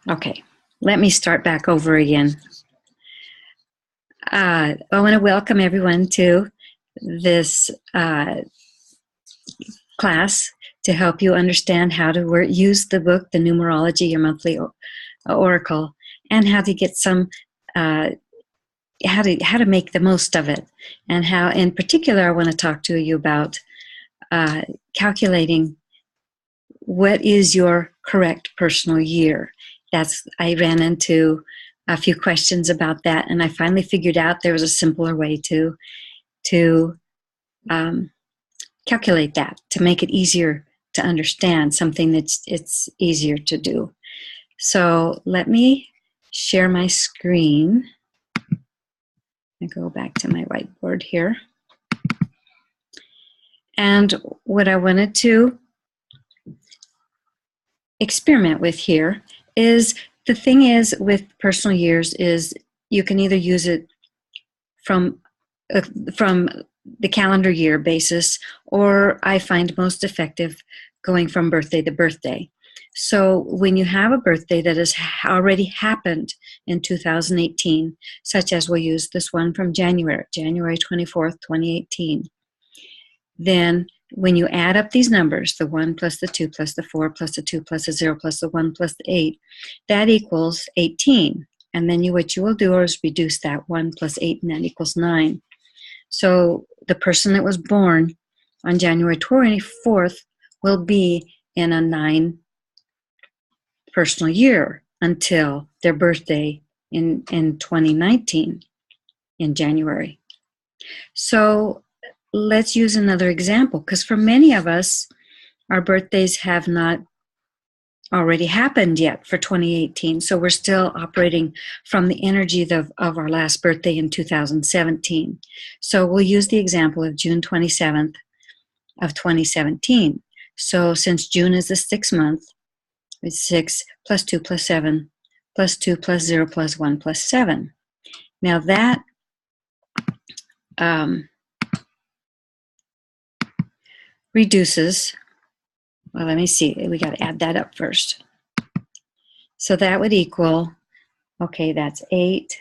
Okay, let me start back over again. I want to welcome everyone to this class to help you understand how to use the book, the Numerology, your monthly oracle, and how to get some, how to make the most of it, and how, in particular, I want to talk to you about calculating what is your correct personal year. I ran into a few questions about that, and I finally figured out there was a simpler way to calculate that, to make it easier to understand, something it's easier to do. So let me share my screen. I go back to my whiteboard here. And what I wanted to experiment with here is, the thing is with personal years is you can either use it from the calendar year basis, or I find most effective going from birthday to birthday. So when you have a birthday that has already happened in 2018, such as we'll use this one from January 24th, 2018, then when you add up these numbers, the 1 plus the 2 plus the 4 plus the 2 plus the 0 plus the 1 plus the 8, that equals 18. And then what you will do is reduce that 1 plus 8, and that equals 9. So the person that was born on January 24th will be in a 9 personal year until their birthday in 2019 in January. So let's use another example, because for many of us, our birthdays have not already happened yet for 2018. So we're still operating from the energy of our last birthday in 2017. So we'll use the example of June 27th of 2017. So since June is the 6th month, it's 6 plus 2 plus 7 plus 2 plus 0 plus 1 plus 7. Now that reduces, well, let me see, we got to add that up first. So that would equal, okay, that's 8.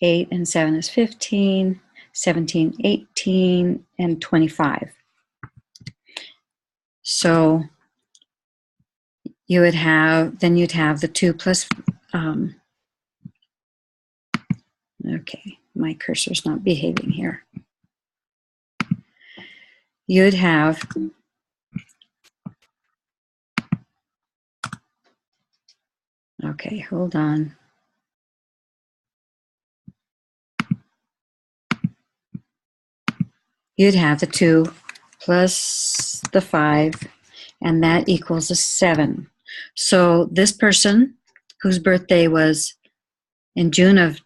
8 and 7 is 15, 17, 18, and 25. So you'd have the 2 plus, okay, my cursor's not behaving here. You'd have okay, hold on. You'd have the 2 plus the 5, and that equals a 7. So this person whose birthday was in June of,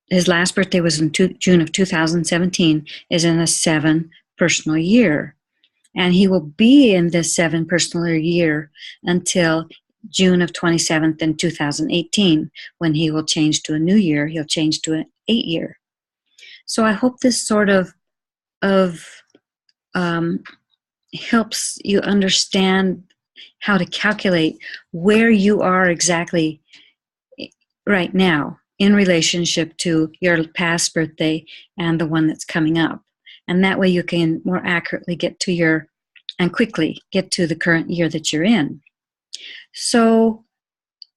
his last birthday was in June of 2017, is in a 7 personal year. And he will be in this 7 personal year until June of 27th in 2018, when he will change to a new year. He'll change to an 8 year. So I hope this sort of helps you understand how to calculate where you are exactly right now in relationship to your past birthday and the one that's coming up. And that way you can more accurately and quickly get to the current year that you're in. So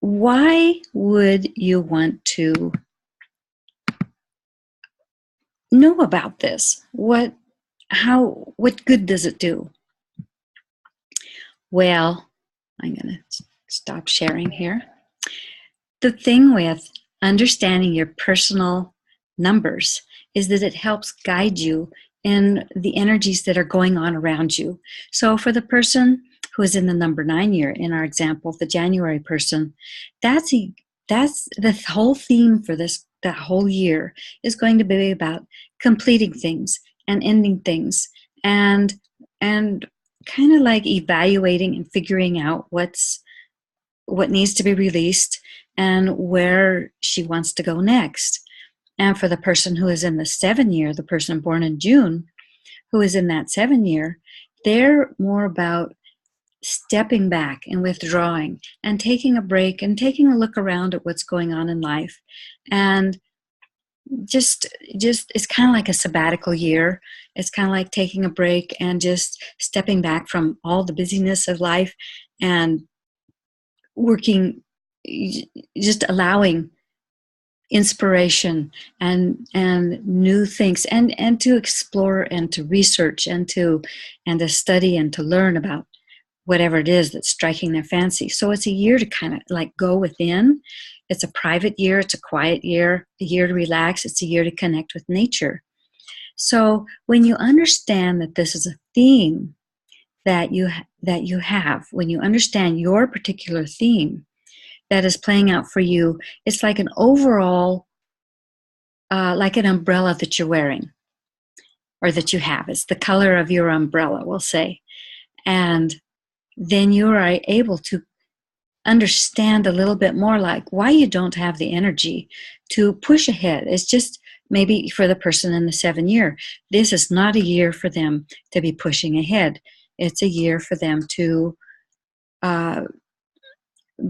why would you want to know about this? What good does it do? Well, I'm going to stop sharing here. The thing with understanding your personal numbers is that it helps guide you in the energies that are going on around you. So for the person who is in the number 9 year, in our example, the January person, that's the whole theme for that whole year is going to be about completing things and ending things, and kind of like evaluating and figuring out what needs to be released and where she wants to go next. And for the person who is in the 7 year, the person born in June, who is in that 7 year, they're more about stepping back and withdrawing and taking a break and taking a look around at what's going on in life. And just it's kind of like a sabbatical year. It's kind of like taking a break and just stepping back from all the busyness of life and working, just allowing inspiration and new things and to explore and to research and to study and to learn about whatever it is that's striking their fancy. So it's a year to kind of like go within. It's a private year. It's a quiet year, a year to relax. It's a year to connect with nature. So when you understand that this is a theme that you have, when you understand your particular theme that is playing out for you, it's like an overall, like an umbrella that you're wearing or that you have. It's the color of your umbrella, we'll say. And then you are able to understand a little bit more like why you don't have the energy to push ahead. It's just maybe for the person in the 7 year, this is not a year for them to be pushing ahead. It's a year for them to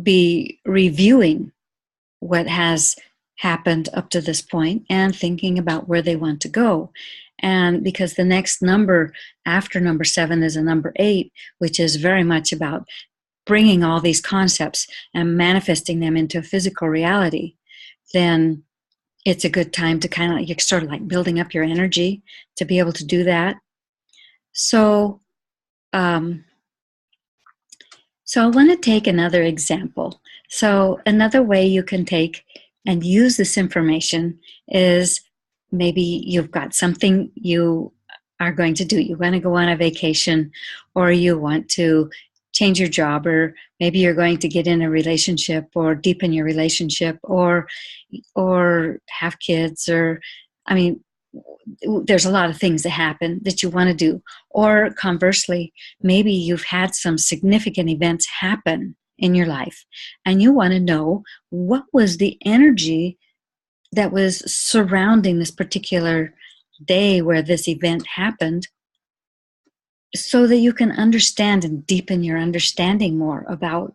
be reviewing what has happened up to this point and thinking about where they want to go. And because the next number after number 7 is a number 8, which is very much about bringing all these concepts and manifesting them into physical reality, then it's a good time to kind of, you're sort of like building up your energy to be able to do that. So, so I want to take another example. So another way you can take and use this information is maybe you've got something you are going to do. You want to go on a vacation, or you want to change your job, or maybe you're going to get in a relationship or deepen your relationship, or have kids, or I mean, there's a lot of things that happen that you want to do. Or conversely, maybe you've had some significant events happen in your life and you want to know what was the energy that was surrounding this particular day where this event happened, so that you can understand and deepen your understanding more about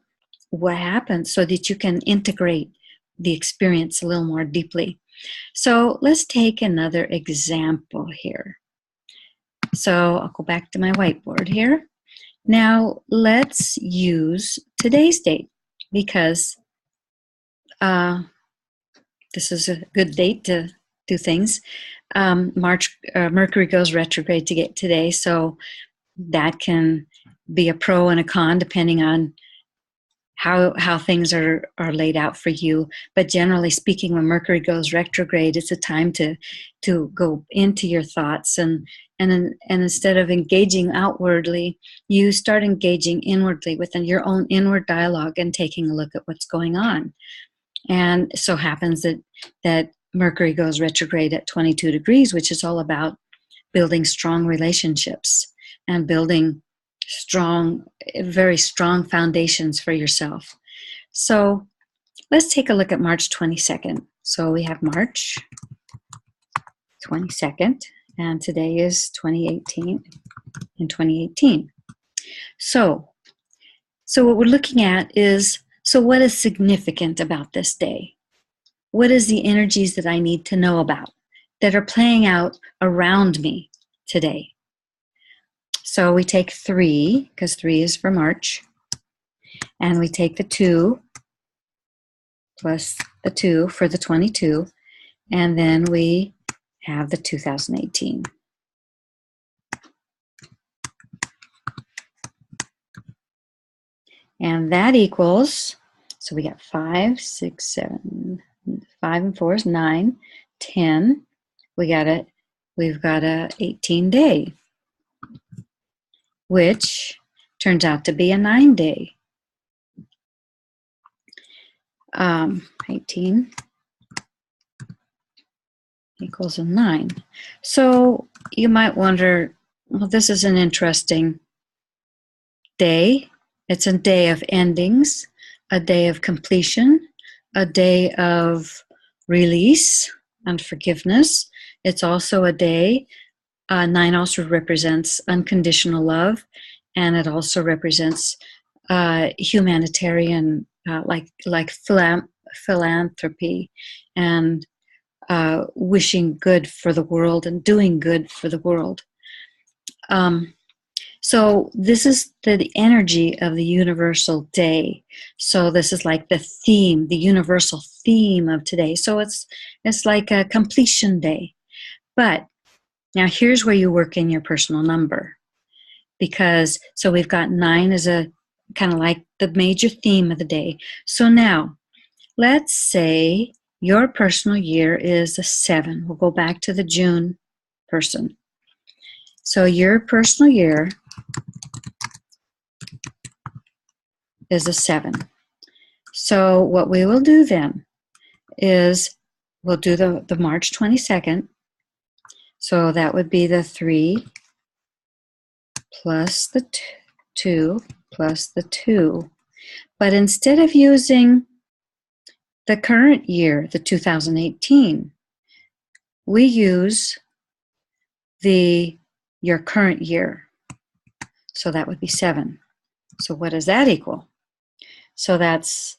what happened, so that you can integrate the experience a little more deeply. So let's take another example here. So I'll go back to my whiteboard here. Now let's use today's date, because this is a good date to do things. Mercury goes retrograde to get today, so that can be a pro and a con depending on how things are laid out for you. But generally speaking, when Mercury goes retrograde, it's a time to go into your thoughts, and instead of engaging outwardly, you start engaging inwardly within your own inward dialogue and taking a look at what's going on. And so happens that Mercury goes retrograde at 22 degrees, which is all about building strong relationships and building very strong foundations for yourself. So let's take a look at March 22nd. So we have March 22nd, and today is 2018. So what we're looking at is, so what is significant about this day? What is the energies that I need to know about that are playing out around me today? So we take 3, because 3 is for March, and we take the 2 plus the 2 for the 22, and then we have the 2018. And that equals, so we got 5, 6, 7, 5 and 4 is 9, 10. We've got a 18-day, which turns out to be a 9-day. 18 equals a 9. So you might wonder, well, this is an interesting day. It's a day of endings, a day of completion, a day of release and forgiveness. It's also a day, 9 also represents unconditional love and it also represents humanitarian, like philanthropy, and wishing good for the world and doing good for the world. So this is the energy of the universal day. So this is like the theme, the universal theme of today. So it's like a completion day. But now here's where you work in your personal number. Because, so we've got 9 as a kind of like the major theme of the day. So now, let's say your personal year is a 7. We'll go back to the June person. So your personal year is a 7. So what we will do then is we'll do the March 22nd. So that would be the 3 plus the 2 plus the 2. But instead of using the current year, the 2018, we use your current year. So that would be 7. So what does that equal? So that's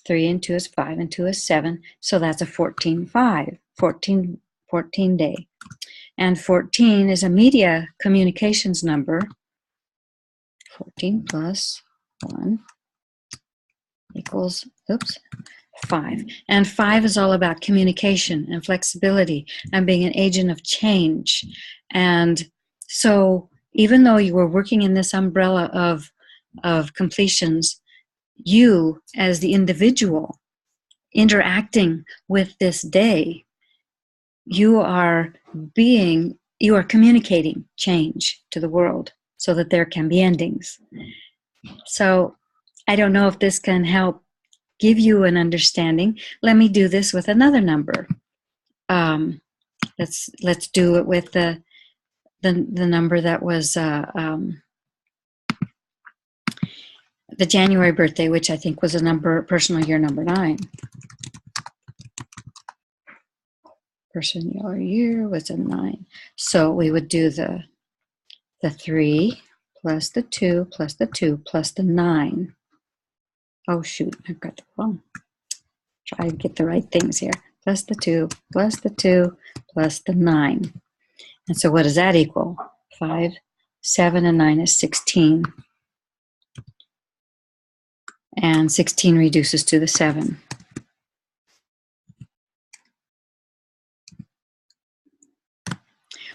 3 and 2 is 5 and 2 is 7. So that's a 14-5, 14 day. And 14 is a media communications number. 14 plus 1 equals, 5. And 5 is all about communication and flexibility and being an agent of change. And so even though you were working in this umbrella of completions, you as the individual interacting with this day, you are communicating change to the world so that there can be endings. So I don't know if this can help give you an understanding. Let me do this with another number. Let's do it with the number that was the January birthday, which I think was a personal year number 9. Personal year was a 9. So we would do the 3 plus the 2 plus the 2 plus the 9. Oh shoot, I've got the wrong. Try to get the right things here. Plus the 2 plus the 2 plus the 9. And so what does that equal? 5, 7, and 9 is 16. And 16 reduces to the 7.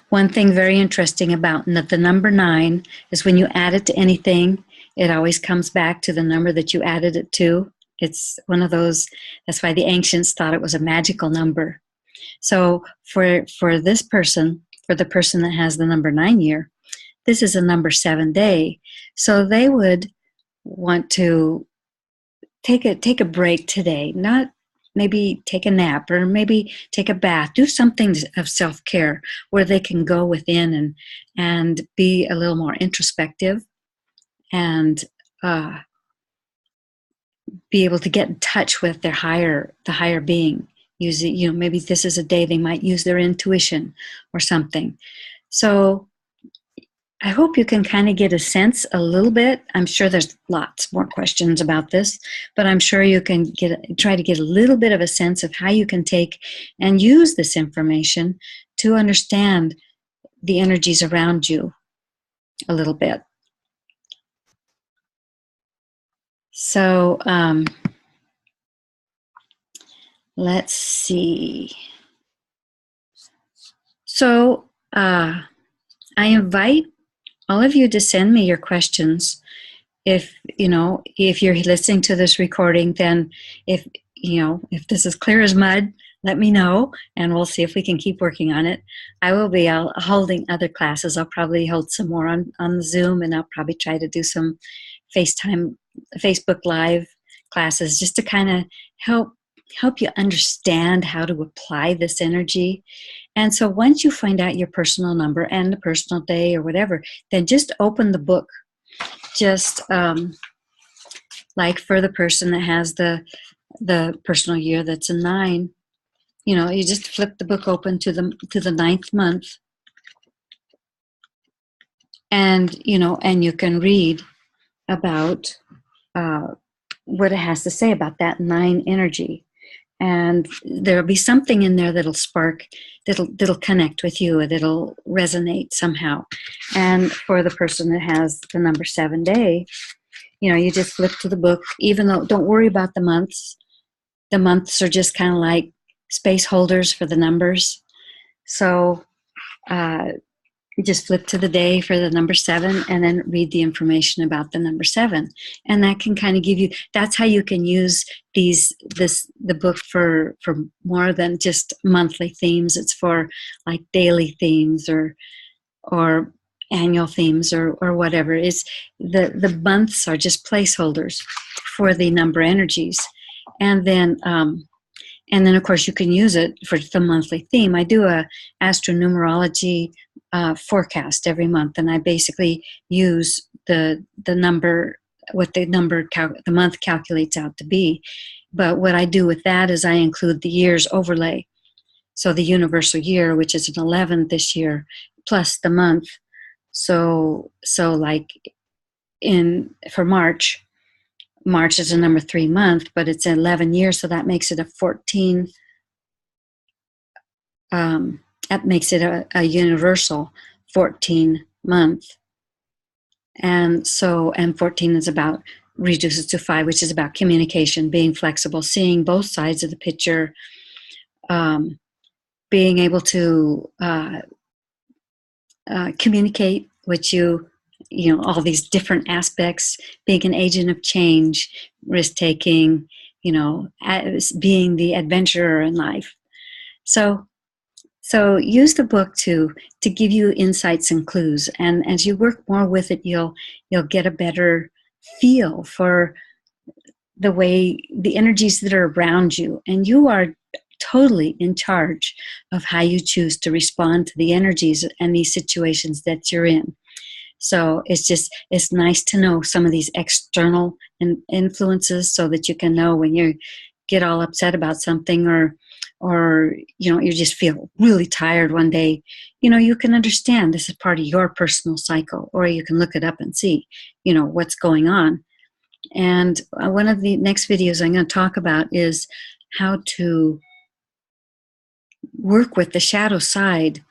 One thing very interesting about the number 9 is when you add it to anything, it always comes back to the number that you added it to. It's one of those, that's why the ancients thought it was a magical number. So for this person, for the person that has the number 9 year, this is a number 7 day. So they would want to take a break today, not maybe take a nap or maybe take a bath, do something of self-care where they can go within and be a little more introspective and be able to get in touch with the higher being. Use it, maybe this is a day they might use their intuition or something. So I hope you can kind of get a sense a little bit. I'm sure there's lots more questions about this, but I'm sure you can try to get a little bit of a sense of how you can take and use this information to understand the energies around you a little bit. So let's see. So I invite all of you to send me your questions. If you're listening to this recording, then if this is clear as mud, let me know and we'll see if we can keep working on it. I will be holding other classes. I'll probably hold some more on Zoom, and I'll probably try to do some Facebook Live classes just to kind of help you understand how to apply this energy. And so once you find out your personal number and the personal day or whatever, then just open the book. Just like for the person that has the personal year that's a 9, you just flip the book open to the 9th month. and and you can read about what it has to say about that 9 energy, and there'll be something in there that'll spark, that'll connect with you, that'll resonate somehow. And for the person that has the number 7 day, you just flip to the book. Even though, don't worry about the months. The months are just kind of like space holders for the numbers. So you just flip to the day for the number 7, and then read the information about the number 7. And that can kind of give you, that's how you can use the book for more than just monthly themes. It's for like daily themes or annual themes or whatever. It's the months are just placeholders for the number energies. And then of course you can use it for the monthly theme. I do a astronumerology forecast every month, and I basically use the number, what the month calculates out to be. But what I do with that is I include the year's overlay. So the universal year, which is an 11 this year, plus the month. So like for March is a number 3 month, but it's 11 years, so that makes it a 14. That makes it a universal 14 month. And 14 is about, reduces to 5, which is about communication, being flexible, seeing both sides of the picture, being able to communicate with all these different aspects, being an agent of change, risk taking, being the adventurer in life. So use the book to give you insights and clues, and as you work more with it, you'll get a better feel for the way the energies that are around you, and you are totally in charge of how you choose to respond to the energies and these situations that you're in. So it's nice to know some of these external influences, so that you can know when you get all upset about something, or you just feel really tired one day, you can understand this is part of your personal cycle, or you can look it up and see what's going on. And one of the next videos I'm going to talk about is how to work with the shadow side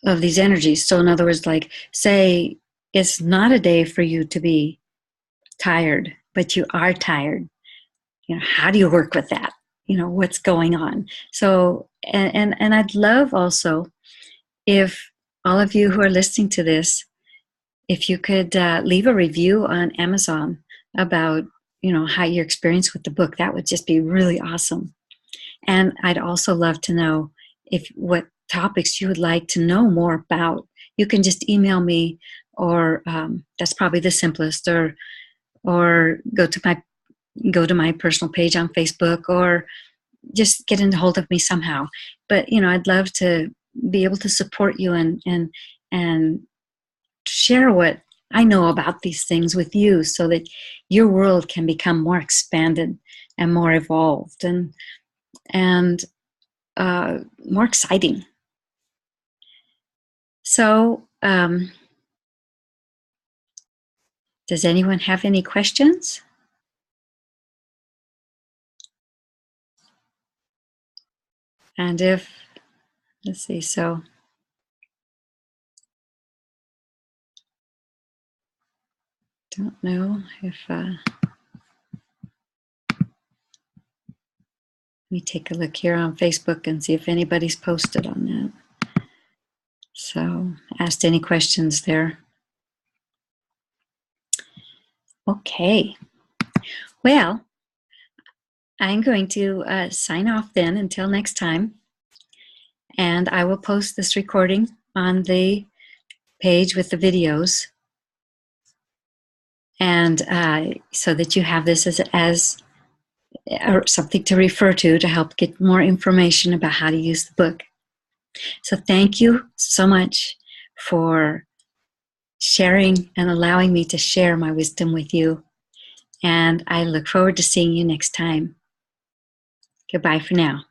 of these energies. So in other words, like, say it's not a day for you to be tired, but you are tired. How do you work with that? What's going on? So, and I'd love also if all of you who are listening to this, if you could leave a review on Amazon about, how your experience with the book. That would just be really awesome. And I'd also love to know what topics you would like to know more about. You can just email me, or that's probably the simplest, or go to my personal page on Facebook, or just get in hold of me somehow. But I'd love to be able to support you and share what I know about these things with you, so that your world can become more expanded and more evolved and more exciting. So, does anyone have any questions? And let's see, so don't know if, let me take a look here on Facebook and see if anybody's posted on that. So, asked any questions there. Okay. Well, I'm going to sign off then until next time. And I will post this recording on the page with the videos, and so that you have this as something to refer to help get more information about how to use the book. So thank you so much for sharing and allowing me to share my wisdom with you. And I look forward to seeing you next time. Goodbye for now.